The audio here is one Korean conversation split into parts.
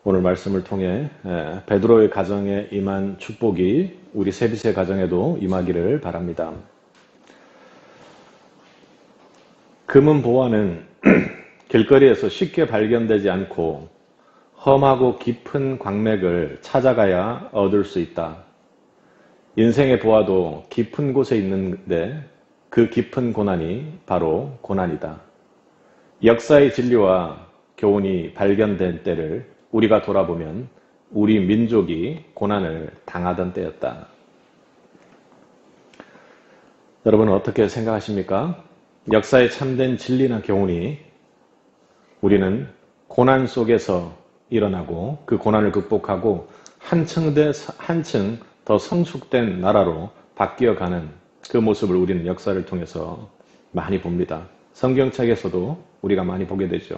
오늘 말씀을 통해 베드로의 가정에 임한 축복이 우리 세비세 가정에도 임하기를 바랍니다. 금은 보화는 길거리에서 쉽게 발견되지 않고 험하고 깊은 광맥을 찾아가야 얻을 수 있다. 인생의 보화도 깊은 곳에 있는데 그 깊은 고난이 바로 고난이다. 역사의 진리와 교훈이 발견된 때를 우리가 돌아보면 우리 민족이 고난을 당하던 때였다. 여러분은 어떻게 생각하십니까? 역사의 참된 진리나 교훈이 우리는 고난 속에서 일어나고 그 고난을 극복하고 한층 더 성숙된 나라로 바뀌어가는 그 모습을 우리는 역사를 통해서 많이 봅니다. 성경책에서도 우리가 많이 보게 되죠.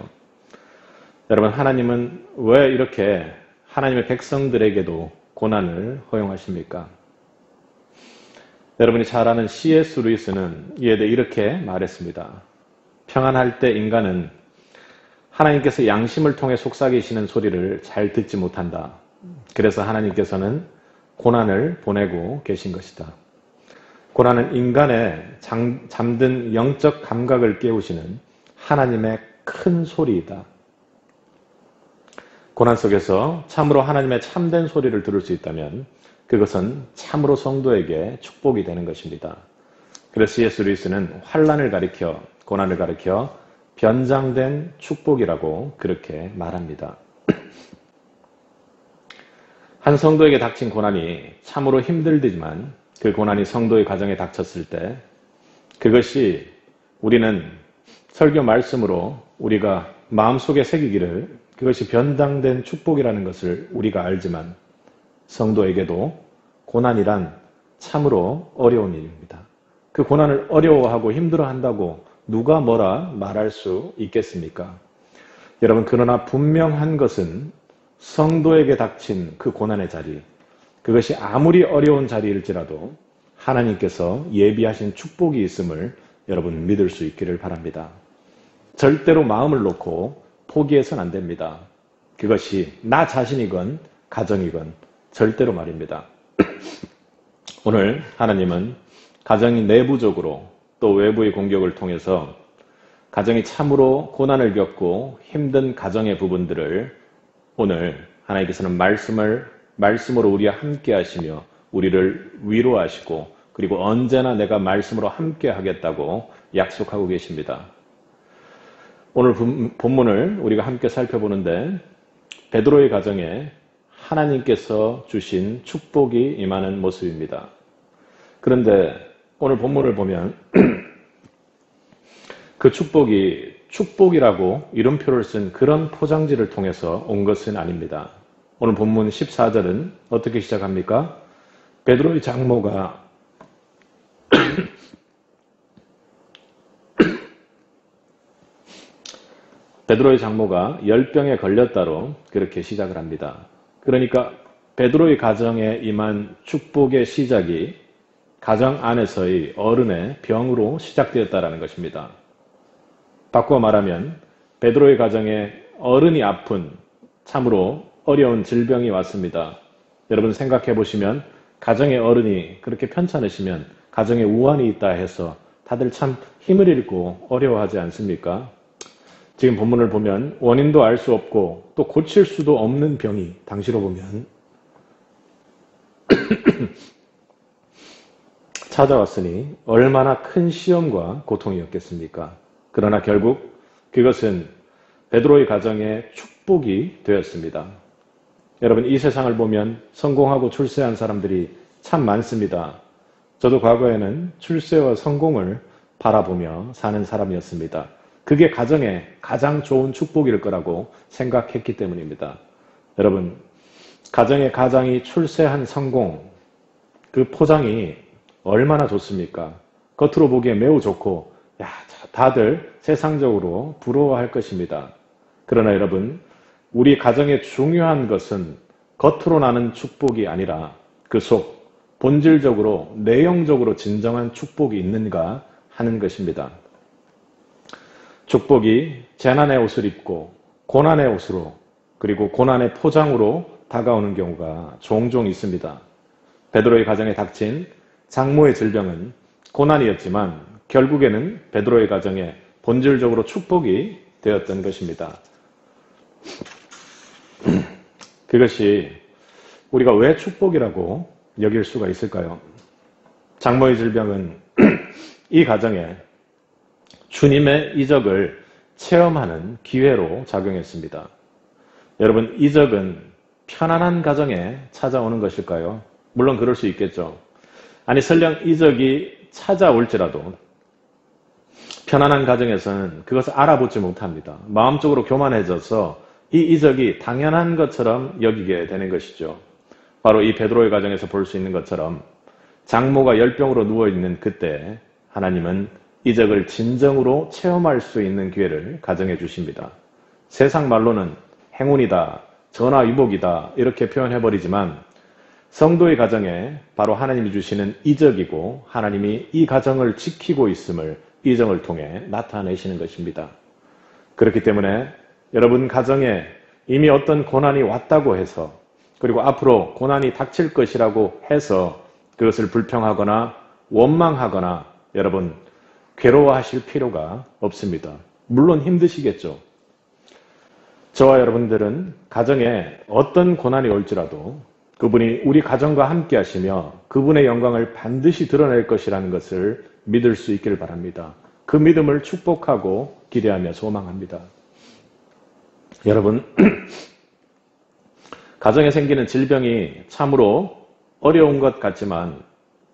여러분, 하나님은 왜 이렇게 하나님의 백성들에게도 고난을 허용하십니까? 여러분이 잘 아는 C.S. 루이스는 이에 대해 이렇게 말했습니다. 평안할 때 인간은 하나님께서 양심을 통해 속삭이시는 소리를 잘 듣지 못한다. 그래서 하나님께서는 고난을 보내고 계신 것이다. 고난은 인간의 잠든 영적 감각을 깨우시는 하나님의 큰 소리이다. 고난 속에서 참으로 하나님의 참된 소리를 들을 수 있다면 그것은 참으로 성도에게 축복이 되는 것입니다. 그래서 C.S. 루이스는 환난을 가리켜 고난을 가리켜 변장된 축복이라고 그렇게 말합니다. 한 성도에게 닥친 고난이 참으로 힘들지만 그 고난이 성도의 가정에 닥쳤을 때 그것이 우리는 설교 말씀으로 우리가 마음속에 새기기를 그것이 변장된 축복이라는 것을 우리가 알지만 성도에게도 고난이란 참으로 어려운 일입니다. 그 고난을 어려워하고 힘들어한다고 누가 뭐라 말할 수 있겠습니까? 여러분, 그러나 분명한 것은 성도에게 닥친 그 고난의 자리, 그것이 아무리 어려운 자리일지라도 하나님께서 예비하신 축복이 있음을 여러분 믿을 수 있기를 바랍니다. 절대로 마음을 놓고 포기해서는 안 됩니다. 그것이 나 자신이건 가정이건 절대로 말입니다. 오늘 하나님은 가정이 내부적으로 또 외부의 공격을 통해서 가정이 참으로 고난을 겪고 힘든 가정의 부분들을 오늘 하나님께서는 말씀으로 우리와 함께 하시며 우리를 위로하시고 그리고 언제나 내가 말씀으로 함께 하겠다고 약속하고 계십니다. 오늘 본문을 우리가 함께 살펴보는데 베드로의 가정에 하나님께서 주신 축복이 임하는 모습입니다. 그런데 오늘 본문을 보면 그 축복이 축복이라고 이름표를 쓴 그런 포장지를 통해서 온 것은 아닙니다. 오늘 본문 14절은 어떻게 시작합니까? 베드로의 장모가 열병에 걸렸다로 그렇게 시작을 합니다. 그러니까 베드로의 가정에 임한 축복의 시작이 가정 안에서의 어른의 병으로 시작되었다는 것입니다. 바꾸어 말하면 베드로의 가정에 어른이 아픈 참으로 어려운 질병이 왔습니다. 여러분 생각해 보시면 가정의 어른이 그렇게 편찮으시면 가정에 우환이 있다 해서 다들 참 힘을 잃고 어려워하지 않습니까? 지금 본문을 보면 원인도 알 수 없고 또 고칠 수도 없는 병이 당시로 보면 찾아왔으니 얼마나 큰 시험과 고통이었겠습니까? 그러나 결국 그것은 베드로의 가정의 축복이 되었습니다. 여러분, 이 세상을 보면 성공하고 출세한 사람들이 참 많습니다. 저도 과거에는 출세와 성공을 바라보며 사는 사람이었습니다. 그게 가정에 가장 좋은 축복일 거라고 생각했기 때문입니다. 여러분, 가정의 가장이 출세한 성공, 그 포장이 얼마나 좋습니까? 겉으로 보기에 매우 좋고 다들 세상적으로 부러워할 것입니다. 그러나 여러분, 우리 가정의 중요한 것은 겉으로 나는 축복이 아니라 그 속, 본질적으로, 내용적으로 진정한 축복이 있는가 하는 것입니다. 축복이 재난의 옷을 입고 고난의 옷으로 그리고 고난의 포장으로 다가오는 경우가 종종 있습니다. 베드로의 가정에 닥친 장모의 질병은 고난이었지만 결국에는 베드로의 가정에 본질적으로 축복이 되었던 것입니다. 그것이 우리가 왜 축복이라고 여길 수가 있을까요? 장모의 질병은 이 가정에 주님의 이적을 체험하는 기회로 작용했습니다. 여러분, 이적은 편안한 가정에 찾아오는 것일까요? 물론 그럴 수 있겠죠. 아니, 설령 이적이 찾아올지라도 편안한 가정에서는 그것을 알아보지 못합니다. 마음적으로 교만해져서 이 이적이 당연한 것처럼 여기게 되는 것이죠. 바로 이 베드로의 가정에서 볼 수 있는 것처럼 장모가 열병으로 누워있는 그때 하나님은 이적을 진정으로 체험할 수 있는 기회를 가정해 주십니다. 세상 말로는 행운이다, 전화위복이다 이렇게 표현해버리지만 성도의 가정에 바로 하나님이 주시는 이적이고 하나님이 이 가정을 지키고 있음을 이적을 통해 나타내시는 것입니다. 그렇기 때문에 여러분 가정에 이미 어떤 고난이 왔다고 해서 그리고 앞으로 고난이 닥칠 것이라고 해서 그것을 불평하거나 원망하거나 여러분 괴로워하실 필요가 없습니다. 물론 힘드시겠죠. 저와 여러분들은 가정에 어떤 고난이 올지라도 그분이 우리 가정과 함께 하시며 그분의 영광을 반드시 드러낼 것이라는 것을 믿을 수 있기를 바랍니다. 그 믿음을 축복하고 기대하며 소망합니다. 여러분, 가정에 생기는 질병이 참으로 어려운 것 같지만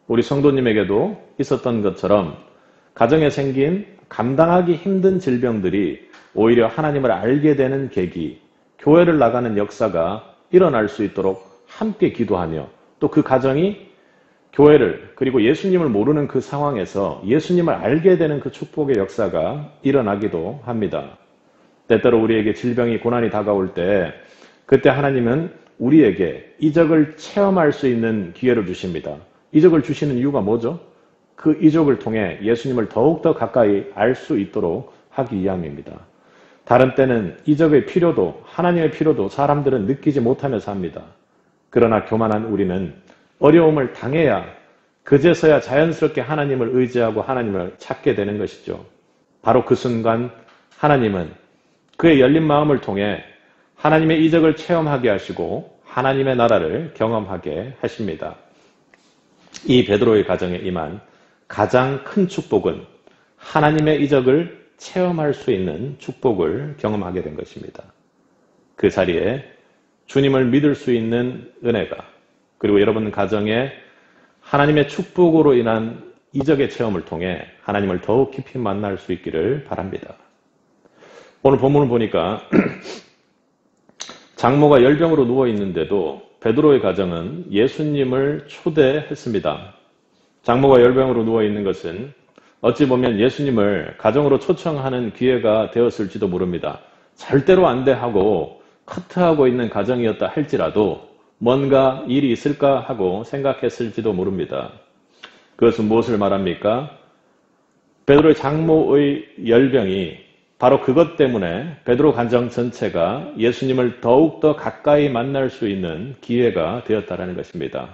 우리 성도님에게도 있었던 것처럼 가정에 생긴 감당하기 힘든 질병들이 오히려 하나님을 알게 되는 계기, 교회를 나가는 역사가 일어날 수 있도록 함께 기도하며 또 그 가정이 교회를 그리고 예수님을 모르는 그 상황에서 예수님을 알게 되는 그 축복의 역사가 일어나기도 합니다. 때때로 우리에게 질병이 고난이 다가올 때 그때 하나님은 우리에게 이적을 체험할 수 있는 기회를 주십니다. 이적을 주시는 이유가 뭐죠? 그 이적을 통해 예수님을 더욱더 가까이 알 수 있도록 하기 위함입니다. 다른 때는 이적의 필요도 하나님의 필요도 사람들은 느끼지 못하면서 합니다. 그러나 교만한 우리는 어려움을 당해야 그제서야 자연스럽게 하나님을 의지하고 하나님을 찾게 되는 것이죠. 바로 그 순간 하나님은 그의 열린 마음을 통해 하나님의 이적을 체험하게 하시고 하나님의 나라를 경험하게 하십니다. 이 베드로의 가정에 임한 가장 큰 축복은 하나님의 이적을 체험할 수 있는 축복을 경험하게 된 것입니다. 그 자리에 주님을 믿을 수 있는 은혜가 그리고 여러분 가정에 하나님의 축복으로 인한 이적의 체험을 통해 하나님을 더욱 깊이 만날 수 있기를 바랍니다. 오늘 본문을 보니까 장모가 열병으로 누워있는데도 베드로의 가정은 예수님을 초대했습니다. 장모가 열병으로 누워있는 것은 어찌 보면 예수님을 가정으로 초청하는 기회가 되었을지도 모릅니다. 절대로 안 돼 하고 커트하고 있는 가정이었다 할지라도 뭔가 일이 있을까 하고 생각했을지도 모릅니다. 그것은 무엇을 말합니까? 베드로의 장모의 열병이 바로 그것 때문에 베드로 가정 전체가 예수님을 더욱더 가까이 만날 수 있는 기회가 되었다는 것입니다.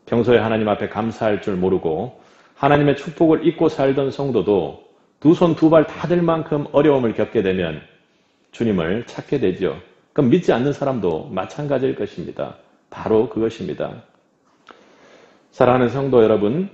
평소에 하나님 앞에 감사할 줄 모르고 하나님의 축복을 잊고 살던 성도도 두 손 두 발 다 들 만큼 어려움을 겪게 되면 주님을 찾게 되죠. 그럼 믿지 않는 사람도 마찬가지일 것입니다. 바로 그것입니다. 사랑하는 성도 여러분,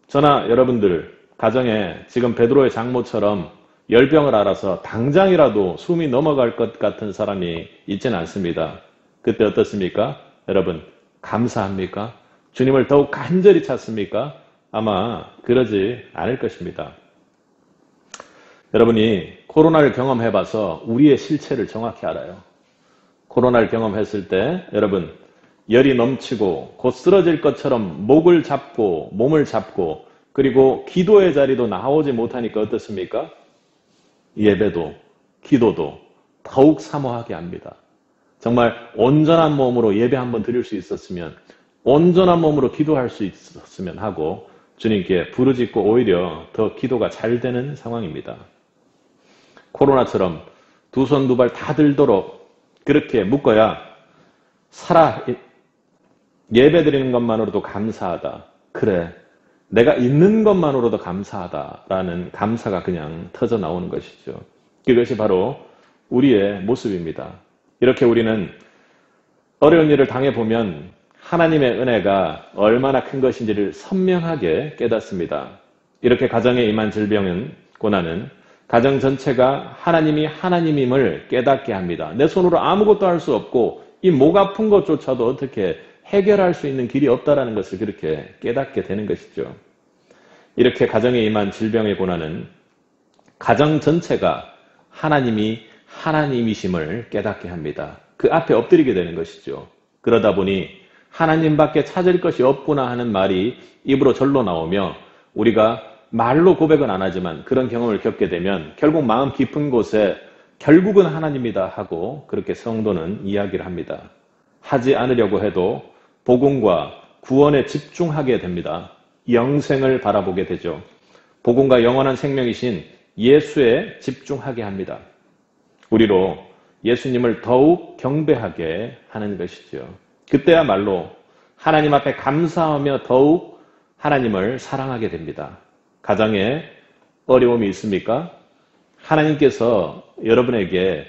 저나 여러분들 가정에 지금 베드로의 장모처럼 열병을 앓아서 당장이라도 숨이 넘어갈 것 같은 사람이 있지는 않습니다. 그때 어떻습니까? 여러분, 감사합니까? 주님을 더욱 간절히 찾습니까? 아마 그러지 않을 것입니다. 여러분이 코로나를 경험해봐서 우리의 실체를 정확히 알아요. 코로나를 경험했을 때 여러분 열이 넘치고 곧 쓰러질 것처럼 목을 잡고 몸을 잡고 그리고 기도의 자리도 나오지 못하니까 어떻습니까? 예배도 기도도 더욱 사모하게 합니다. 정말 온전한 몸으로 예배 한번 드릴 수 있었으면 온전한 몸으로 기도할 수 있었으면 하고 주님께 부르짖고 오히려 더 기도가 잘 되는 상황입니다. 코로나처럼 두 손 두 발 다 들도록 그렇게 묶어야 살아 예배드리는 것만으로도 감사하다. 그래, 내가 있는 것만으로도 감사하다라는 감사가 그냥 터져 나오는 것이죠. 그것이 바로 우리의 모습입니다. 이렇게 우리는 어려운 일을 당해보면 하나님의 은혜가 얼마나 큰 것인지를 선명하게 깨닫습니다. 이렇게 가정에 임한 질병은, 고난은 가정 전체가 하나님이 하나님임을 깨닫게 합니다. 내 손으로 아무것도 할 수 없고 이 목 아픈 것조차도 어떻게 해결할 수 있는 길이 없다는 것을 그렇게 깨닫게 되는 것이죠. 이렇게 가정에 임한 질병의 고난은 가정 전체가 하나님이 하나님이심을 깨닫게 합니다. 그 앞에 엎드리게 되는 것이죠. 그러다 보니 하나님밖에 찾을 것이 없구나 하는 말이 입으로 절로 나오며 우리가 말로 고백은 안 하지만 그런 경험을 겪게 되면 결국 마음 깊은 곳에 결국은 하나님이다 하고 그렇게 성도는 이야기를 합니다. 하지 않으려고 해도 복음과 구원에 집중하게 됩니다. 영생을 바라보게 되죠. 복음과 영원한 생명이신 예수에 집중하게 합니다. 우리로 예수님을 더욱 경배하게 하는 것이죠. 그때야말로 하나님 앞에 감사하며 더욱 하나님을 사랑하게 됩니다. 가정에 어려움이 있습니까? 하나님께서 여러분에게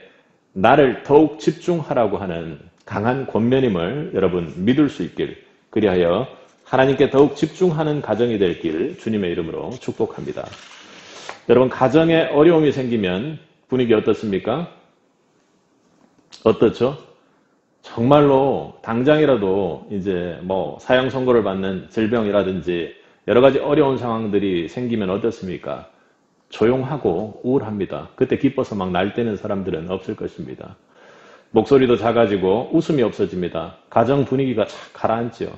나를 더욱 집중하라고 하는 강한 권면임을 여러분 믿을 수 있길, 그리하여 하나님께 더욱 집중하는 가정이 될 길 주님의 이름으로 축복합니다. 여러분, 가정에 어려움이 생기면 분위기 어떻습니까? 어떻죠? 정말로 당장이라도 이제 사형 선고를 받는 질병이라든지 여러 가지 어려운 상황들이 생기면 어떻습니까? 조용하고 우울합니다. 그때 기뻐서 막 날뛰는 사람들은 없을 것입니다. 목소리도 작아지고 웃음이 없어집니다. 가정 분위기가 착 가라앉죠.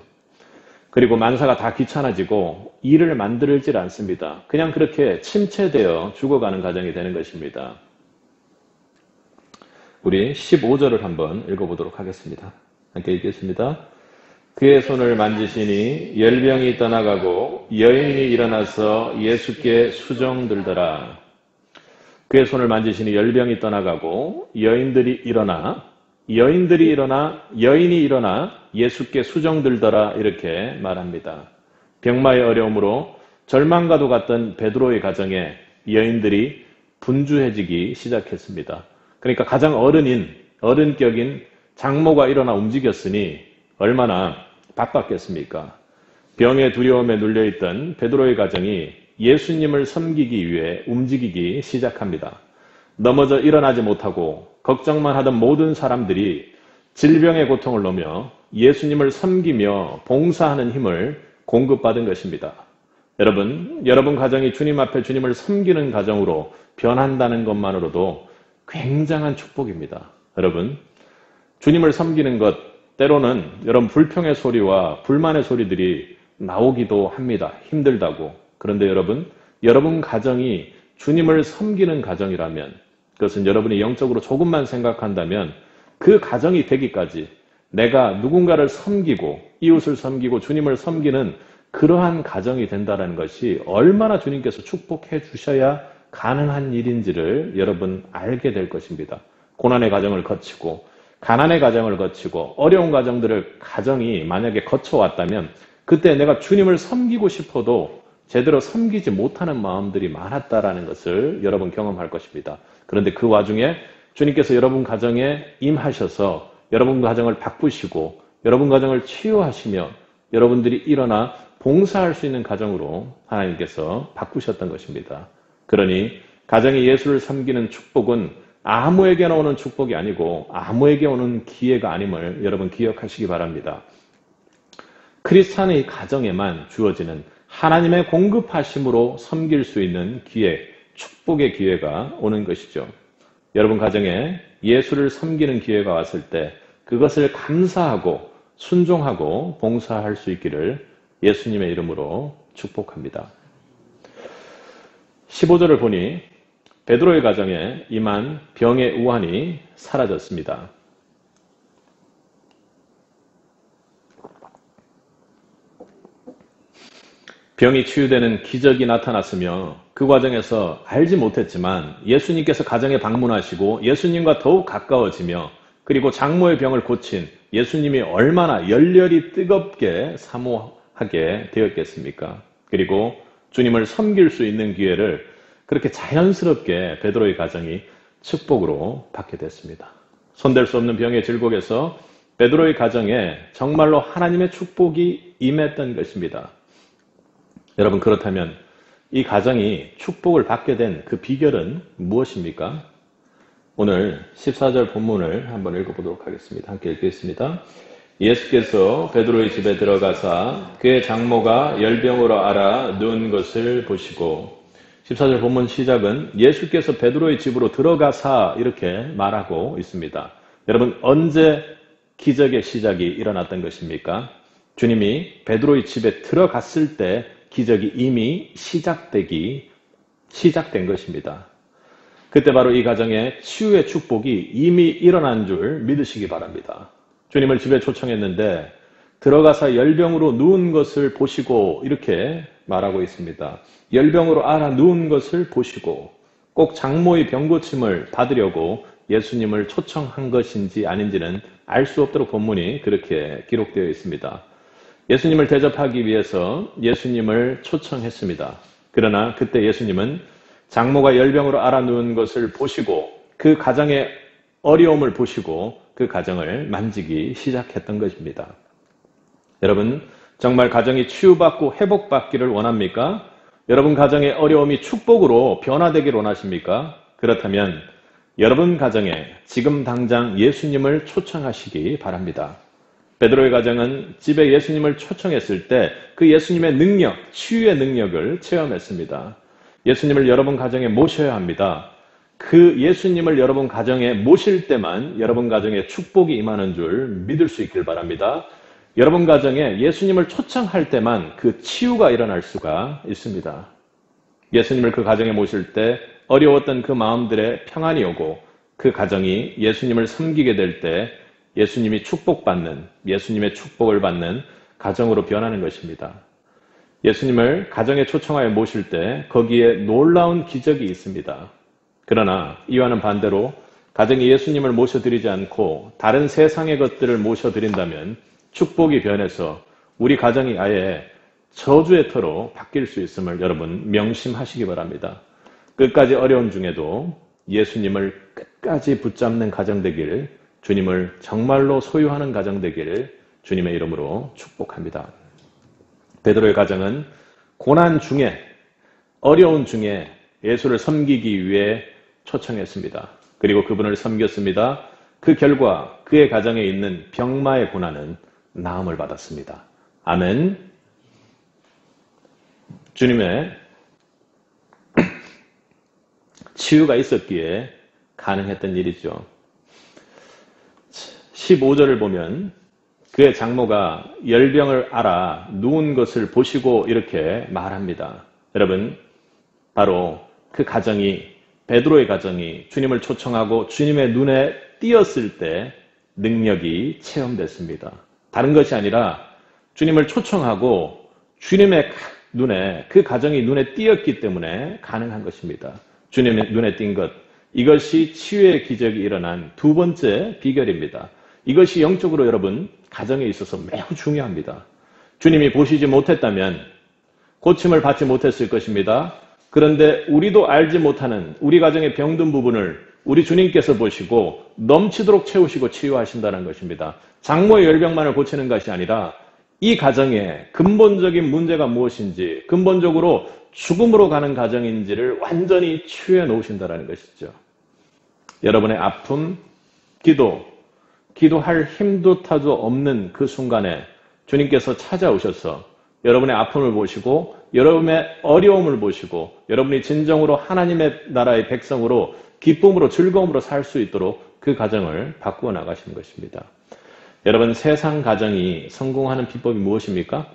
그리고 만사가 다 귀찮아지고 일을 만들질 않습니다. 그냥 그렇게 침체되어 죽어가는 가정이 되는 것입니다. 우리 15절을 한번 읽어보도록 하겠습니다. 함께 읽겠습니다. 그의 손을 만지시니 열병이 떠나가고 여인이 일어나서 예수께 수종들더라. 그의 손을 만지시니 열병이 떠나가고 여인이 일어나 여인이 일어나 예수께 수종들더라 이렇게 말합니다. 병마의 어려움으로 절망과도 같던 베드로의 가정에 여인들이 분주해지기 시작했습니다. 그러니까 가장 어른격인 장모가 일어나 움직였으니 얼마나 바빴겠습니까? 병의 두려움에 눌려있던 베드로의 가정이 예수님을 섬기기 위해 움직이기 시작합니다. 넘어져 일어나지 못하고 걱정만 하던 모든 사람들이 질병의 고통을 넘어 예수님을 섬기며 봉사하는 힘을 공급받은 것입니다. 여러분 가정이 주님 앞에 주님을 섬기는 가정으로 변한다는 것만으로도 굉장한 축복입니다. 여러분, 주님을 섬기는 것, 때로는 여러분 불평의 소리와 불만의 소리들이 나오기도 합니다. 힘들다고. 그런데 여러분 가정이 주님을 섬기는 가정이라면, 그것은 여러분이 영적으로 조금만 생각한다면 그 가정이 되기까지 내가 누군가를 섬기고 이웃을 섬기고 주님을 섬기는 그러한 가정이 된다는 것이 얼마나 주님께서 축복해 주셔야 가능한 일인지를 여러분 알게 될 것입니다. 고난의 가정을 거치고 가난의 가정을 거치고 어려운 가정이 만약에 거쳐왔다면 그때 내가 주님을 섬기고 싶어도 제대로 섬기지 못하는 마음들이 많았다라는 것을 여러분 경험할 것입니다. 그런데 그 와중에 주님께서 여러분 가정에 임하셔서 여러분 가정을 바꾸시고 여러분 가정을 치유하시며 여러분들이 일어나 봉사할 수 있는 가정으로 하나님께서 바꾸셨던 것입니다. 그러니 가정이 예수를 섬기는 축복은 아무에게나 오는 축복이 아니고 아무에게 오는 기회가 아님을 여러분 기억하시기 바랍니다. 크리스찬의 가정에만 주어지는 하나님의 공급하심으로 섬길 수 있는 기회, 축복의 기회가 오는 것이죠. 여러분 가정에 예수를 섬기는 기회가 왔을 때 그것을 감사하고 순종하고 봉사할 수 있기를 예수님의 이름으로 축복합니다. 15절을 보니 베드로의 가정에 임한 병의 우환이 사라졌습니다. 병이 치유되는 기적이 나타났으며 그 과정에서 알지 못했지만 예수님께서 가정에 방문하시고 예수님과 더욱 가까워지며 그리고 장모의 병을 고친 예수님이 얼마나 열렬히 뜨겁게 사모하게 되었겠습니까? 그리고 주님을 섬길 수 있는 기회를 그렇게 자연스럽게 베드로의 가정이 축복으로 받게 됐습니다. 손댈 수 없는 병의 질곡에서 베드로의 가정에 정말로 하나님의 축복이 임했던 것입니다. 여러분, 그렇다면 이 가정이 축복을 받게 된 그 비결은 무엇입니까? 오늘 14절 본문을 한번 읽어보도록 하겠습니다. 함께 읽겠습니다. 예수께서 베드로의 집에 들어가사 그의 장모가 열병으로 앓아 누운 것을 보시고, 14절 본문 시작은 예수께서 베드로의 집으로 들어가사 이렇게 말하고 있습니다. 여러분, 언제 기적의 시작이 일어났던 것입니까? 주님이 베드로의 집에 들어갔을 때 기적이 이미 시작된 것입니다. 그때 바로 이 가정에 치유의 축복이 이미 일어난 줄 믿으시기 바랍니다. 주님을 집에 초청했는데 들어가서 열병으로 누운 것을 보시고 이렇게 말하고 있습니다. 열병으로 앓아 누운 것을 보시고, 꼭 장모의 병고침을 받으려고 예수님을 초청한 것인지 아닌지는 알 수 없도록 본문이 그렇게 기록되어 있습니다. 예수님을 대접하기 위해서 예수님을 초청했습니다. 그러나 그때 예수님은 장모가 열병으로 앓아 누운 것을 보시고 그 가정의 어려움을 보시고 그 가정을 만지기 시작했던 것입니다. 여러분, 정말 가정이 치유받고 회복받기를 원합니까? 여러분 가정의 어려움이 축복으로 변화되기를 원하십니까? 그렇다면 여러분 가정에 지금 당장 예수님을 초청하시기 바랍니다. 베드로의 가정은 집에 예수님을 초청했을 때 그 예수님의 능력, 치유의 능력을 체험했습니다. 예수님을 여러분 가정에 모셔야 합니다. 그 예수님을 여러분 가정에 모실 때만 여러분 가정에 축복이 임하는 줄 믿을 수 있길 바랍니다. 여러분 가정에 예수님을 초청할 때만 그 치유가 일어날 수가 있습니다. 예수님을 그 가정에 모실 때 어려웠던 그 마음들의 평안이 오고, 그 가정이 예수님을 섬기게 될 때 예수님이 축복받는, 예수님의 축복을 받는 가정으로 변하는 것입니다. 예수님을 가정에 초청하여 모실 때 거기에 놀라운 기적이 있습니다. 그러나 이와는 반대로 가정에 예수님을 모셔드리지 않고 다른 세상의 것들을 모셔드린다면 축복이 변해서 우리 가정이 아예 저주의 터로 바뀔 수 있음을 여러분 명심하시기 바랍니다. 끝까지 어려움 중에도 예수님을 끝까지 붙잡는 가정 되기를, 주님을 정말로 소유하는 가정 되기를 주님의 이름으로 축복합니다. 베드로의 가정은 고난 중에, 어려운 중에 예수를 섬기기 위해 초청했습니다. 그리고 그분을 섬겼습니다. 그 결과 그의 가정에 있는 병마의 고난은 나음을 받았습니다. 아멘. 주님의 치유가 있었기에 가능했던 일이죠. 15절을 보면 그의 장모가 열병을 앓아 누운 것을 보시고 이렇게 말합니다. 여러분, 바로 그 가정이, 베드로의 가정이 주님을 초청하고 주님의 눈에 띄었을 때 능력이 체험됐습니다. 다른 것이 아니라 주님을 초청하고 주님의 눈에, 그 가정이 눈에 띄었기 때문에 가능한 것입니다. 주님의 눈에 띈 것, 이것이 치유의 기적이 일어난 두 번째 비결입니다. 이것이 영적으로 여러분 가정에 있어서 매우 중요합니다. 주님이 보시지 못했다면 고침을 받지 못했을 것입니다. 그런데 우리도 알지 못하는 우리 가정의 병든 부분을 우리 주님께서 보시고 넘치도록 채우시고 치유하신다는 것입니다. 장모의 열병만을 고치는 것이 아니라 이 가정의 근본적인 문제가 무엇인지, 근본적으로 죽음으로 가는 가정인지를 완전히 치유해 놓으신다는 것이죠. 여러분의 아픔, 기도할 힘조차도 없는 그 순간에 주님께서 찾아오셔서 여러분의 아픔을 보시고 여러분의 어려움을 보시고 여러분이 진정으로 하나님의 나라의 백성으로 기쁨으로 즐거움으로 살 수 있도록 그 가정을 바꾸어 나가시는 것입니다. 여러분, 세상 가정이 성공하는 비법이 무엇입니까?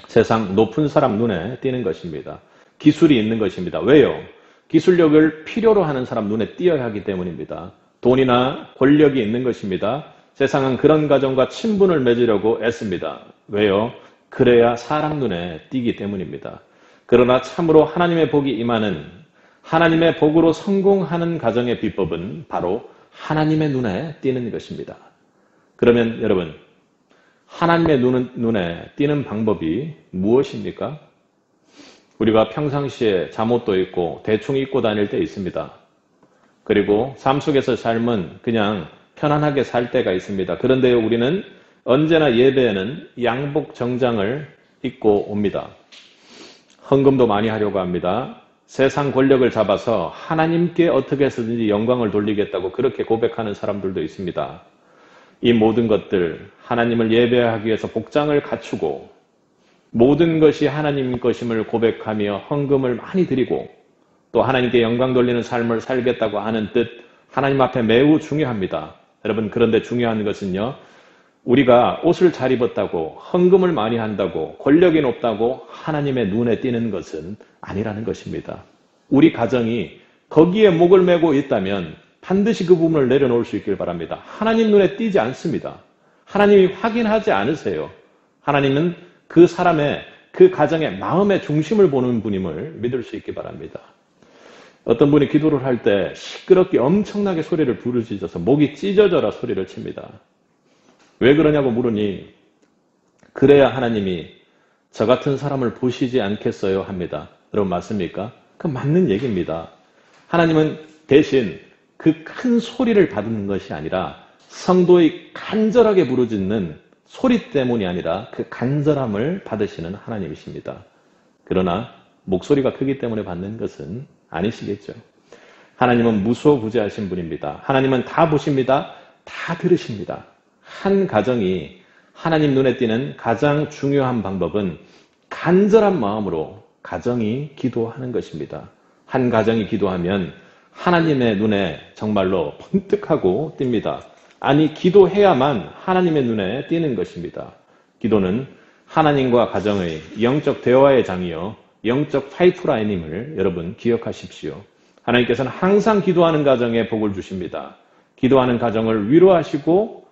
세상 높은 사람 눈에 띄는 것입니다. 기술이 있는 것입니다. 왜요? 기술력을 필요로 하는 사람 눈에 띄어야 하기 때문입니다. 돈이나 권력이 있는 것입니다. 세상은 그런 가정과 친분을 맺으려고 애씁니다. 왜요? 그래야 사람 눈에 띄기 때문입니다. 그러나 참으로 하나님의 복이 임하는, 하나님의 복으로 성공하는 가정의 비법은 바로 하나님의 눈에 띄는 것입니다. 그러면 여러분, 하나님의 눈에 띄는 방법이 무엇입니까? 우리가 평상시에 잠옷도 입고 대충 입고 다닐 때 있습니다. 그리고 삶 속에서 삶은 그냥 편안하게 살 때가 있습니다. 그런데 우리는 언제나 예배에는 양복 정장을 입고 옵니다. 헌금도 많이 하려고 합니다. 세상 권력을 잡아서 하나님께 어떻게 해서든지 영광을 돌리겠다고 그렇게 고백하는 사람들도 있습니다. 이 모든 것들, 하나님을 예배하기 위해서 복장을 갖추고 모든 것이 하나님 것임을 고백하며 헌금을 많이 드리고 또 하나님께 영광 돌리는 삶을 살겠다고 하는 뜻, 하나님 앞에 매우 중요합니다. 여러분, 그런데 중요한 것은요, 우리가 옷을 잘 입었다고, 헌금을 많이 한다고, 권력이 높다고 하나님의 눈에 띄는 것은 아니라는 것입니다. 우리 가정이 거기에 목을 메고 있다면 반드시 그 부분을 내려놓을 수 있길 바랍니다. 하나님 눈에 띄지 않습니다. 하나님이 확인하지 않으세요. 하나님은 그 사람의, 그 가정의 마음의 중심을 보는 분임을 믿을 수 있기 바랍니다. 어떤 분이 기도를 할 때 시끄럽게 엄청나게 소리를 부르짖어서 목이 찢어져라 소리를 칩니다. 왜 그러냐고 물으니 그래야 하나님이 저 같은 사람을 보시지 않겠어요 합니다. 여러분 맞습니까? 그 맞는 얘기입니다. 하나님은 대신 그 큰 소리를 받는 것이 아니라 성도의 간절하게 부르짖는 소리 때문이 아니라 그 간절함을 받으시는 하나님이십니다. 그러나 목소리가 크기 때문에 받는 것은 아니시겠죠. 하나님은 무소부재하신 분입니다. 하나님은 다 보십니다. 다 들으십니다. 한 가정이 하나님 눈에 띄는 가장 중요한 방법은 간절한 마음으로 가정이 기도하는 것입니다. 한 가정이 기도하면 하나님의 눈에 정말로 번뜩하고 띕니다. 아니, 기도해야만 하나님의 눈에 띄는 것입니다. 기도는 하나님과 가정의 영적 대화의 장이요, 영적 파이프라인임을 여러분 기억하십시오. 하나님께서는 항상 기도하는 가정에 복을 주십니다. 기도하는 가정을 위로하시고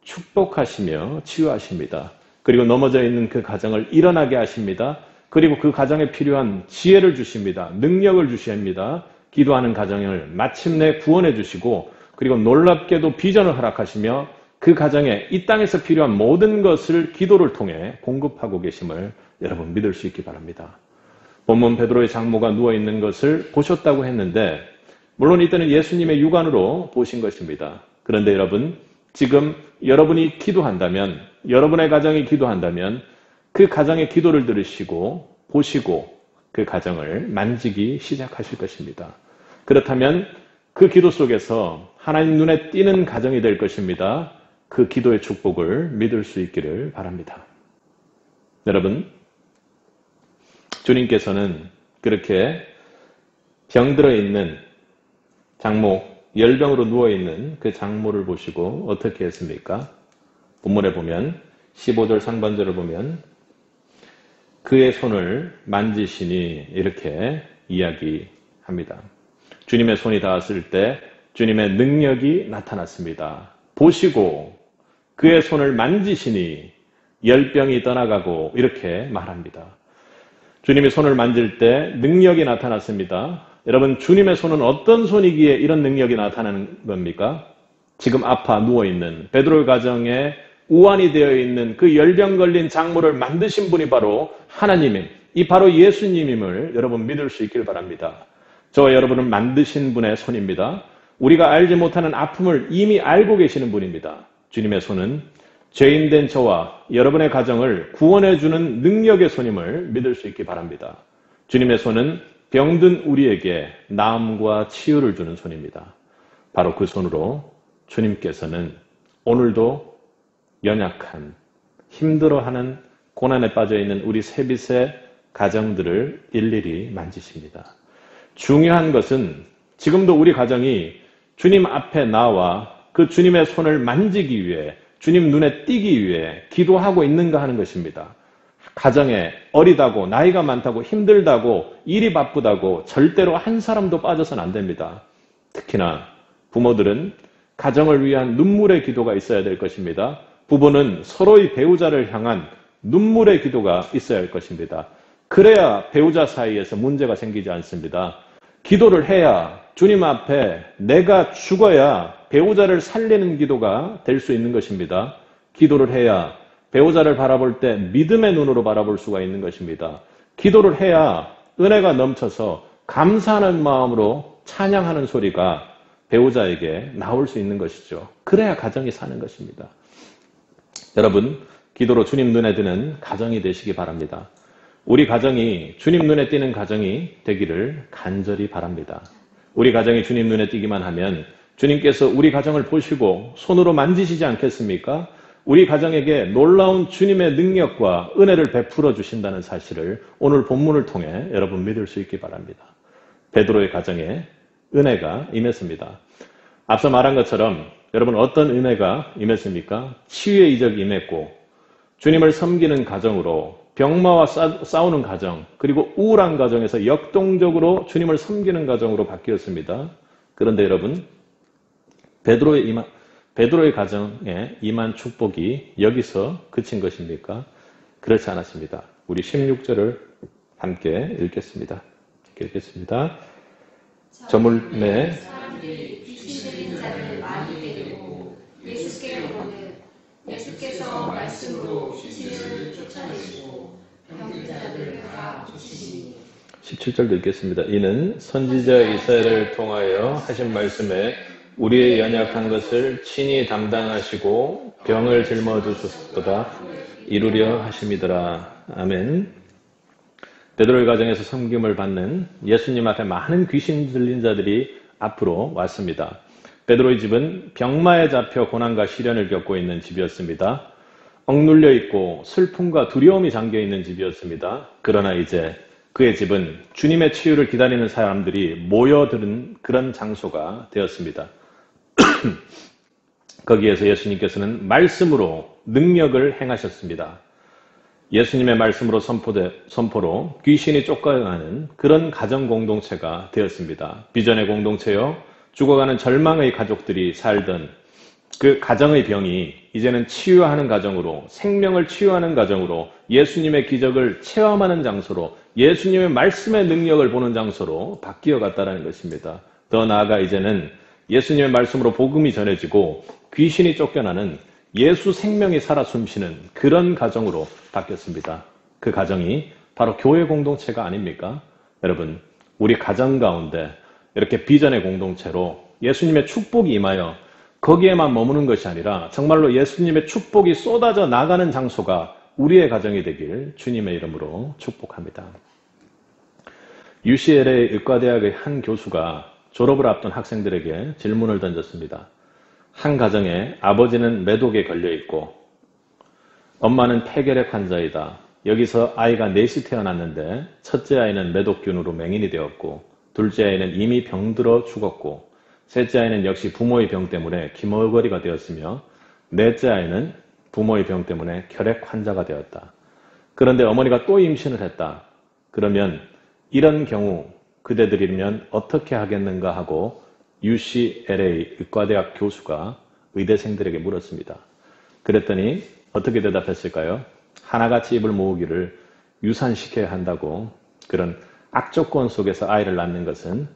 축복하시며 치유하십니다. 그리고 넘어져 있는 그 가정을 일어나게 하십니다. 그리고 그 가정에 필요한 지혜를 주십니다. 능력을 주십니다. 기도하는 가정을 마침내 구원해 주시고 그리고 놀랍게도 비전을 허락하시며 그 가정에 이 땅에서 필요한 모든 것을 기도를 통해 공급하고 계심을 여러분 믿을 수 있기 바랍니다. 본문 베드로의 장모가 누워있는 것을 보셨다고 했는데 물론 이때는 예수님의 육안으로 보신 것입니다. 그런데 여러분 지금 여러분이 기도한다면 여러분의 가정이 기도한다면 그 가정의 기도를 들으시고 보시고 그 가정을 만지기 시작하실 것입니다. 그렇다면 그 기도 속에서 하나님 눈에 띄는 가정이 될 것입니다. 그 기도의 축복을 믿을 수 있기를 바랍니다. 여러분, 주님께서는 그렇게 병들어 있는 장모, 열병으로 누워있는 그 장모를 보시고 어떻게 했습니까? 본문에 보면 15절 상반절을 보면 그의 손을 만지시니 이렇게 이야기합니다. 주님의 손이 닿았을 때 주님의 능력이 나타났습니다. 보시고 그의 손을 만지시니 열병이 떠나가고 이렇게 말합니다. 주님의 손을 만질 때 능력이 나타났습니다. 여러분, 주님의 손은 어떤 손이기에 이런 능력이 나타나는 겁니까? 지금 아파 누워있는 베드로 가정에 우환이 되어 있는 그 열병 걸린 장모를 만드신 분이 바로 하나님임, 이 바로 예수님임을 여러분 믿을 수 있길 바랍니다. 저와 여러분은 만드신 분의 손입니다. 우리가 알지 못하는 아픔을 이미 알고 계시는 분입니다. 주님의 손은 죄인된 저와 여러분의 가정을 구원해주는 능력의 손임을 믿을 수 있기 바랍니다. 주님의 손은 병든 우리에게 나음과 치유를 주는 손입니다. 바로 그 손으로 주님께서는 오늘도 연약한, 힘들어하는 고난에 빠져있는 우리 세빛의 가정들을 일일이 만지십니다. 중요한 것은 지금도 우리 가정이 주님 앞에 나와 그 주님의 손을 만지기 위해 주님 눈에 띄기 위해 기도하고 있는가 하는 것입니다. 가정에 어리다고 나이가 많다고 힘들다고 일이 바쁘다고 절대로 한 사람도 빠져서는 안 됩니다. 특히나 부모들은 가정을 위한 눈물의 기도가 있어야 될 것입니다. 부부는 서로의 배우자를 향한 눈물의 기도가 있어야 할 것입니다. 그래야 배우자 사이에서 문제가 생기지 않습니다. 기도를 해야 주님 앞에 내가 죽어야 배우자를 살리는 기도가 될 수 있는 것입니다. 기도를 해야 배우자를 바라볼 때 믿음의 눈으로 바라볼 수가 있는 것입니다. 기도를 해야 은혜가 넘쳐서 감사하는 마음으로 찬양하는 소리가 배우자에게 나올 수 있는 것이죠. 그래야 가정이 사는 것입니다. 여러분, 기도로 주님 눈에 드는 가정이 되시기 바랍니다. 우리 가정이 주님 눈에 띄는 가정이 되기를 간절히 바랍니다. 우리 가정이 주님 눈에 띄기만 하면 주님께서 우리 가정을 보시고 손으로 만지시지 않겠습니까? 우리 가정에게 놀라운 주님의 능력과 은혜를 베풀어 주신다는 사실을 오늘 본문을 통해 여러분 믿을 수 있기 바랍니다. 베드로의 가정에 은혜가 임했습니다. 앞서 말한 것처럼 여러분 어떤 은혜가 임했습니까? 치유의 이적이 임했고 주님을 섬기는 가정으로 병마와 싸우는 가정, 그리고 우울한 가정에서 역동적으로 주님을 섬기는 가정으로 바뀌었습니다. 그런데 여러분, 베드로의 가정에 임한 축복이 여기서 그친 것입니까? 그렇지 않았습니다. 우리 16절을 함께 읽겠습니다. 저물매 사람들이 귀신 들린 자를 많이 데리고 예수께 오거든 예수께서 말씀으로 귀신을 쫓아내시고 병든 자들을 다 고치시니 17절도 읽겠습니다. 이는 선지자 이사야를 통하여 하신 말씀에 우리의 연약한 것을 친히 담당하시고 병을 짊어지셨도다 이루려 하심이더라. 아멘. 베드로의 가정에서 섬김을 받는 예수님 앞에 많은 귀신 들린 자들이 앞으로 왔습니다. 베드로의 집은 병마에 잡혀 고난과 시련을 겪고 있는 집이었습니다. 억눌려 있고 슬픔과 두려움이 잠겨 있는 집이었습니다. 그러나 이제 그의 집은 주님의 치유를 기다리는 사람들이 모여드는 그런 장소가 되었습니다. 거기에서 예수님께서는 말씀으로 능력을 행하셨습니다. 예수님의 말씀으로 선포로 귀신이 쫓겨나는 그런 가정 공동체가 되었습니다. 비전의 공동체요, 죽어가는 절망의 가족들이 살던 그 가정의 병이 이제는 치유하는 가정으로, 생명을 치유하는 가정으로, 예수님의 기적을 체험하는 장소로, 예수님의 말씀의 능력을 보는 장소로 바뀌어 갔다는 것입니다. 더 나아가 이제는 예수님의 말씀으로 복음이 전해지고 귀신이 쫓겨나는 예수 생명이 살아 숨쉬는 그런 가정으로 바뀌었습니다. 그 가정이 바로 교회 공동체가 아닙니까? 여러분, 우리 가정 가운데 이렇게 비전의 공동체로 예수님의 축복이 임하여 거기에만 머무는 것이 아니라 정말로 예수님의 축복이 쏟아져 나가는 장소가 우리의 가정이 되길 주님의 이름으로 축복합니다. UCLA 의과대학의 한 교수가 졸업을 앞둔 학생들에게 질문을 던졌습니다. 한 가정에 아버지는 매독에 걸려있고 엄마는 폐결핵 환자이다. 여기서 아이가 넷이 태어났는데 첫째 아이는 매독균으로 맹인이 되었고 둘째 아이는 이미 병들어 죽었고 셋째 아이는 역시 부모의 병 때문에 기머거리가 되었으며 넷째 아이는 부모의 병 때문에 혈액 환자가 되었다. 그런데 어머니가 또 임신을 했다. 그러면 이런 경우 그대들이면 어떻게 하겠는가 하고 UCLA 의과대학 교수가 의대생들에게 물었습니다. 그랬더니 어떻게 대답했을까요? 하나같이 입을 모으기를 유산시켜야 한다고, 그런 악조건 속에서 아이를 낳는 것은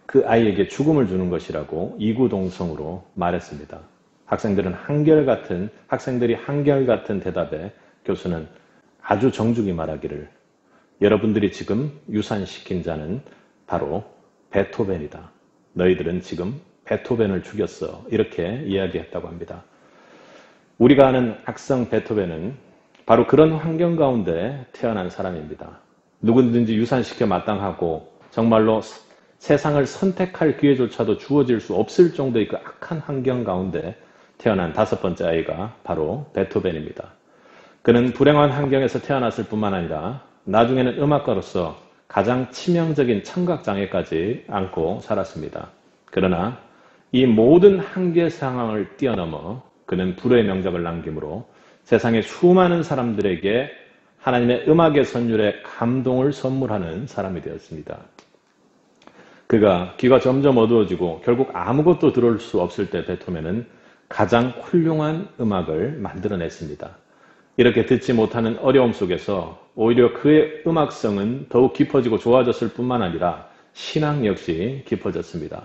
그 아이에게 죽음을 주는 것이라고 이구동성으로 말했습니다. 학생들이 한결같은 대답에 교수는 아주 정중히 말하기를, 여러분들이 지금 유산시킨 자는 바로 베토벤이다. 너희들은 지금 베토벤을 죽였어. 이렇게 이야기했다고 합니다. 우리가 아는 악성 베토벤은 바로 그런 환경 가운데 태어난 사람입니다. 누구든지 유산시켜 마땅하고 정말로 세상을 선택할 기회조차도 주어질 수 없을 정도의 그 악한 환경 가운데 태어난 다섯 번째 아이가 바로 베토벤입니다. 그는 불행한 환경에서 태어났을 뿐만 아니라 나중에는 음악가로서 가장 치명적인 청각장애까지 안고 살았습니다. 그러나 이 모든 한계 상황을 뛰어넘어 그는 불후의 명작을 남김으로 세상의 수많은 사람들에게 하나님의 음악의 선율에 감동을 선물하는 사람이 되었습니다. 그가 귀가 점점 어두워지고 결국 아무것도 들을 수 없을 때 베토벤은 가장 훌륭한 음악을 만들어냈습니다. 이렇게 듣지 못하는 어려움 속에서 오히려 그의 음악성은 더욱 깊어지고 좋아졌을 뿐만 아니라 신앙 역시 깊어졌습니다.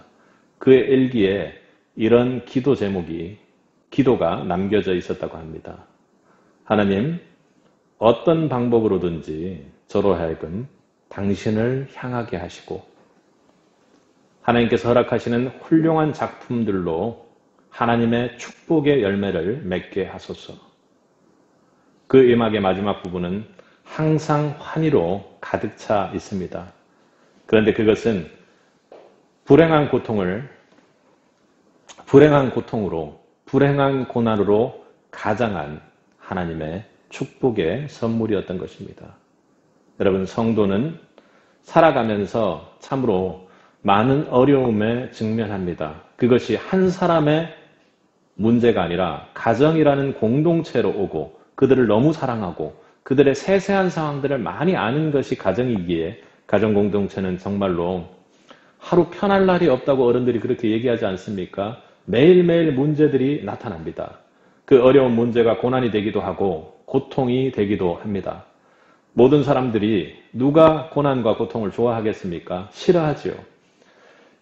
그의 일기에 이런 기도 제목이, 기도가 남겨져 있었다고 합니다. 하나님, 어떤 방법으로든지 저로 하여금 당신을 향하게 하시고 하나님께서 허락하시는 훌륭한 작품들로 하나님의 축복의 열매를 맺게 하소서. 그 음악의 마지막 부분은 항상 환희로 가득 차 있습니다. 그런데 그것은 불행한 고통으로, 불행한 고난으로 가장한 하나님의 축복의 선물이었던 것입니다. 여러분, 성도는 살아가면서 참으로 많은 어려움에 직면합니다. 그것이 한 사람의 문제가 아니라 가정이라는 공동체로 오고 그들을 너무 사랑하고 그들의 세세한 상황들을 많이 아는 것이 가정이기에 가정 공동체는 정말로 하루 편할 날이 없다고 어른들이 그렇게 얘기하지 않습니까? 매일매일 문제들이 나타납니다. 그 어려운 문제가 고난이 되기도 하고 고통이 되기도 합니다. 모든 사람들이 누가 고난과 고통을 좋아하겠습니까? 싫어하지요.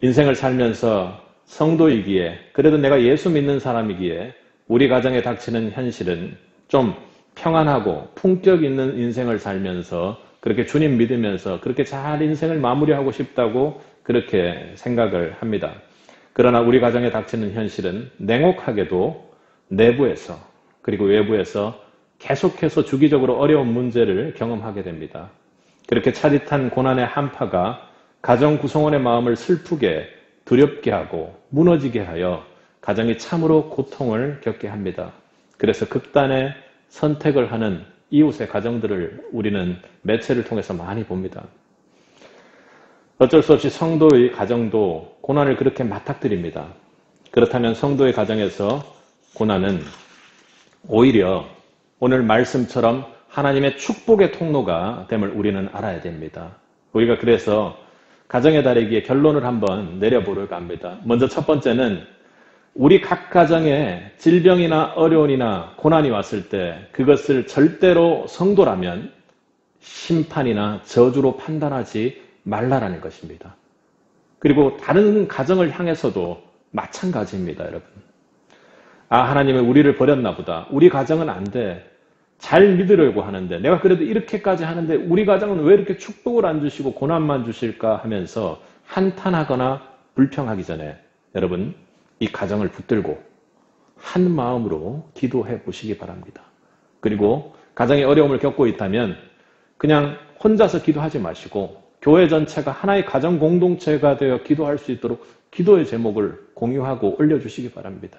인생을 살면서 성도이기에, 그래도 내가 예수 믿는 사람이기에 우리 가정에 닥치는 현실은 좀 평안하고 품격 있는 인생을 살면서 그렇게 주님 믿으면서 그렇게 잘 인생을 마무리하고 싶다고 그렇게 생각을 합니다. 그러나 우리 가정에 닥치는 현실은 냉혹하게도 내부에서 그리고 외부에서 계속해서 주기적으로 어려운 문제를 경험하게 됩니다. 그렇게 차디탄 고난의 한파가 가정 구성원의 마음을 슬프게, 두렵게 하고 무너지게 하여 가정이 참으로 고통을 겪게 합니다. 그래서 극단의 선택을 하는 이웃의 가정들을 우리는 매체를 통해서 많이 봅니다. 어쩔 수 없이 성도의 가정도 고난을 그렇게 맞닥뜨립니다. 그렇다면 성도의 가정에서 고난은 오히려 오늘 말씀처럼 하나님의 축복의 통로가 됨을 우리는 알아야 됩니다. 우리가 그래서 가정의 다리기의 결론을 한번 내려보려고 합니다. 먼저 첫 번째는 우리 각 가정에 질병이나 어려움이나 고난이 왔을 때 그것을 절대로 성도라면 심판이나 저주로 판단하지 말라라는 것입니다. 그리고 다른 가정을 향해서도 마찬가지입니다, 여러분. 아, 하나님은 우리를 버렸나 보다. 우리 가정은 안 돼. 잘 믿으려고 하는데 내가 그래도 이렇게까지 하는데 우리 가정은 왜 이렇게 축복을 안 주시고 고난만 주실까 하면서 한탄하거나 불평하기 전에 여러분, 이 가정을 붙들고 한 마음으로 기도해 보시기 바랍니다. 그리고 가정에 어려움을 겪고 있다면 그냥 혼자서 기도하지 마시고 교회 전체가 하나의 가정 공동체가 되어 기도할 수 있도록 기도의 제목을 공유하고 올려주시기 바랍니다.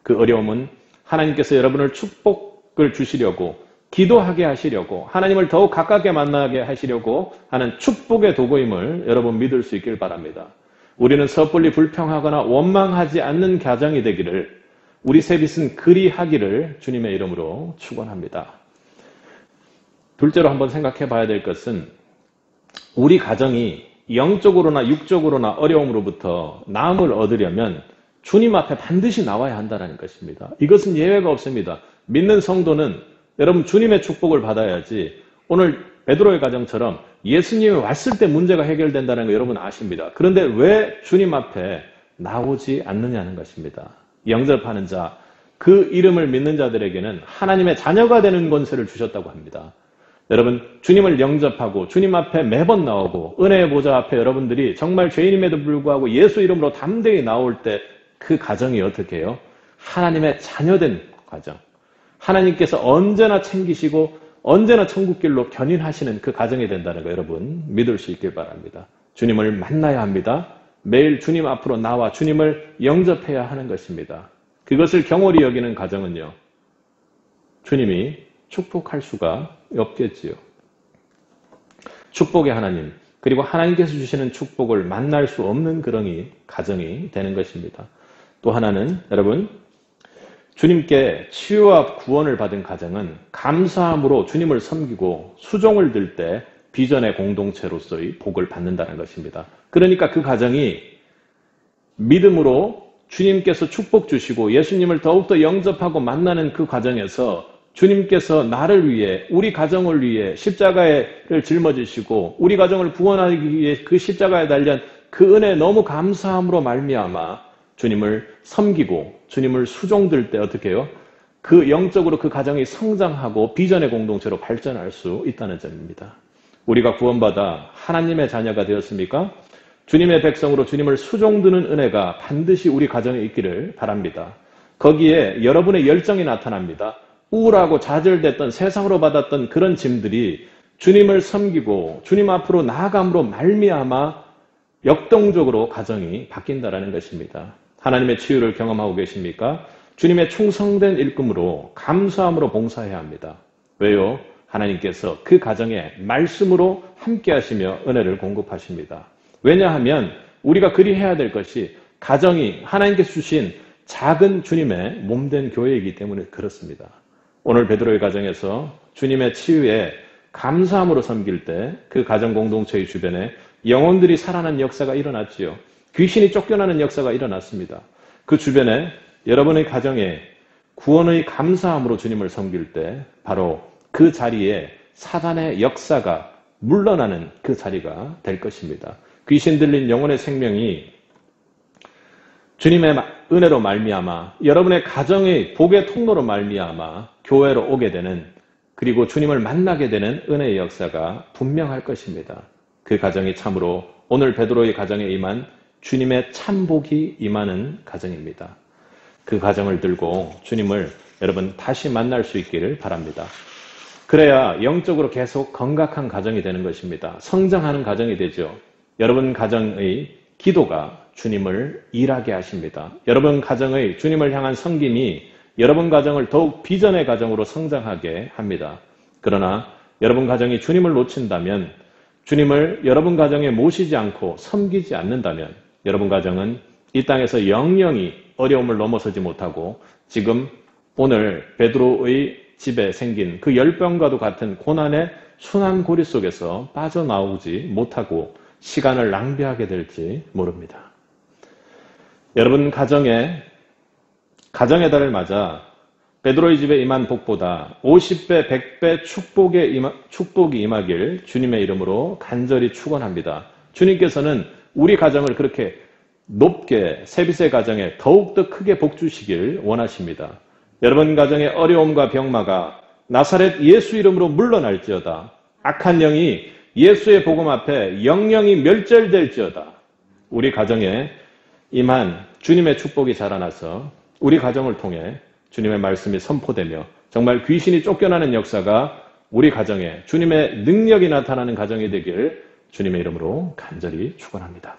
그 어려움은 하나님께서 여러분을 축복을 주시려고, 기도하게 하시려고, 하나님을 더욱 가깝게 만나게 하시려고 하는 축복의 도구임을 여러분 믿을 수 있길 바랍니다. 우리는 섣불리 불평하거나 원망하지 않는 가정이 되기를, 우리 세빛은 그리하기를 주님의 이름으로 축원합니다. 둘째로 한번 생각해 봐야 될 것은 우리 가정이 영적으로나 육적으로나 어려움으로부터 나음을 얻으려면 주님 앞에 반드시 나와야 한다는 것입니다. 이것은 예외가 없습니다. 믿는 성도는 여러분 주님의 축복을 받아야지 오늘 베드로의 가정처럼 예수님이 왔을 때 문제가 해결된다는 거 여러분 아십니다. 그런데 왜 주님 앞에 나오지 않느냐는 것입니다. 영접하는 자, 그 이름을 믿는 자들에게는 하나님의 자녀가 되는 권세를 주셨다고 합니다. 여러분, 주님을 영접하고 주님 앞에 매번 나오고 은혜의 보좌 앞에 여러분들이 정말 죄인임에도 불구하고 예수 이름으로 담대히 나올 때 그 가정이 어떻게 해요? 하나님의 자녀된 가정. 하나님께서 언제나 챙기시고 언제나 천국길로 견인하시는 그 가정이 된다는 거 여러분 믿을 수 있길 바랍니다. 주님을 만나야 합니다. 매일 주님 앞으로 나와 주님을 영접해야 하는 것입니다. 그것을 경홀히 여기는 가정은요, 주님이 축복할 수가 없겠지요. 축복의 하나님, 그리고 하나님께서 주시는 축복을 만날 수 없는 그런 가정이 되는 것입니다. 또 하나는 여러분, 주님께 치유와 구원을 받은 가정은 감사함으로 주님을 섬기고 수종을 들 때 비전의 공동체로서의 복을 받는다는 것입니다. 그러니까 그 가정이 믿음으로 주님께서 축복 주시고 예수님을 더욱더 영접하고 만나는 그 과정에서 주님께서 나를 위해, 우리 가정을 위해 십자가를 짊어지시고 우리 가정을 구원하기 위해 그 십자가에 달린 그 은혜에 너무 감사함으로 말미암아 주님을 섬기고 주님을 수종들 때 어떻게 해요? 그 영적으로 그 가정이 성장하고 비전의 공동체로 발전할 수 있다는 점입니다. 우리가 구원받아 하나님의 자녀가 되었습니까? 주님의 백성으로 주님을 수종드는 은혜가 반드시 우리 가정에 있기를 바랍니다. 거기에 여러분의 열정이 나타납니다. 우울하고 좌절됐던 세상으로 받았던 그런 짐들이 주님을 섬기고 주님 앞으로 나아감으로 말미암아 역동적으로 가정이 바뀐다라는 것입니다. 하나님의 치유를 경험하고 계십니까? 주님의 충성된 일꾼으로 감사함으로 봉사해야 합니다. 왜요? 하나님께서 그 가정에 말씀으로 함께 하시며 은혜를 공급하십니다. 왜냐하면 우리가 그리해야 될 것이 가정이 하나님께서 주신 작은 주님의 몸된 교회이기 때문에 그렇습니다. 오늘 베드로의 가정에서 주님의 치유에 감사함으로 섬길 때 그 가정 공동체의 주변에 영혼들이 살아난 역사가 일어났지요. 귀신이 쫓겨나는 역사가 일어났습니다. 그 주변에 여러분의 가정에 구원의 감사함으로 주님을 섬길 때 바로 그 자리에 사단의 역사가 물러나는 그 자리가 될 것입니다. 귀신 들린 영혼의 생명이 주님의 은혜로 말미암아 여러분의 가정의 복의 통로로 말미암아 교회로 오게 되는 그리고 주님을 만나게 되는 은혜의 역사가 분명할 것입니다. 그 가정이 참으로 오늘 베드로의 가정에 임한 주님의 참복이 임하는 가정입니다. 그 가정을 들고 주님을 여러분 다시 만날 수 있기를 바랍니다. 그래야 영적으로 계속 건강한 가정이 되는 것입니다. 성장하는 가정이 되죠. 여러분 가정의 기도가 주님을 일하게 하십니다. 여러분 가정의 주님을 향한 섬김이 여러분 가정을 더욱 비전의 가정으로 성장하게 합니다. 그러나 여러분 가정이 주님을 놓친다면 주님을 여러분 가정에 모시지 않고 섬기지 않는다면 여러분 가정은 이 땅에서 영영이 어려움을 넘어서지 못하고 지금 오늘 베드로의 집에 생긴 그 열병과도 같은 고난의 순환고리 속에서 빠져나오지 못하고 시간을 낭비하게 될지 모릅니다. 여러분 가정의 달을 맞아 베드로의 집에 임한 복보다 50배, 100배 축복이 임하길 주님의 이름으로 간절히 축원합니다. 주님께서는 우리 가정을 그렇게 높게 세비세 가정에 더욱더 크게 복 주시길 원하십니다. 여러분 가정의 어려움과 병마가 나사렛 예수 이름으로 물러날지어다. 악한 영이 예수의 복음 앞에 영영이 멸절될지어다. 우리 가정에 임한 주님의 축복이 자라나서 우리 가정을 통해 주님의 말씀이 선포되며 정말 귀신이 쫓겨나는 역사가 우리 가정에 주님의 능력이 나타나는 가정이 되길 주님의 이름으로 간절히 축원합니다.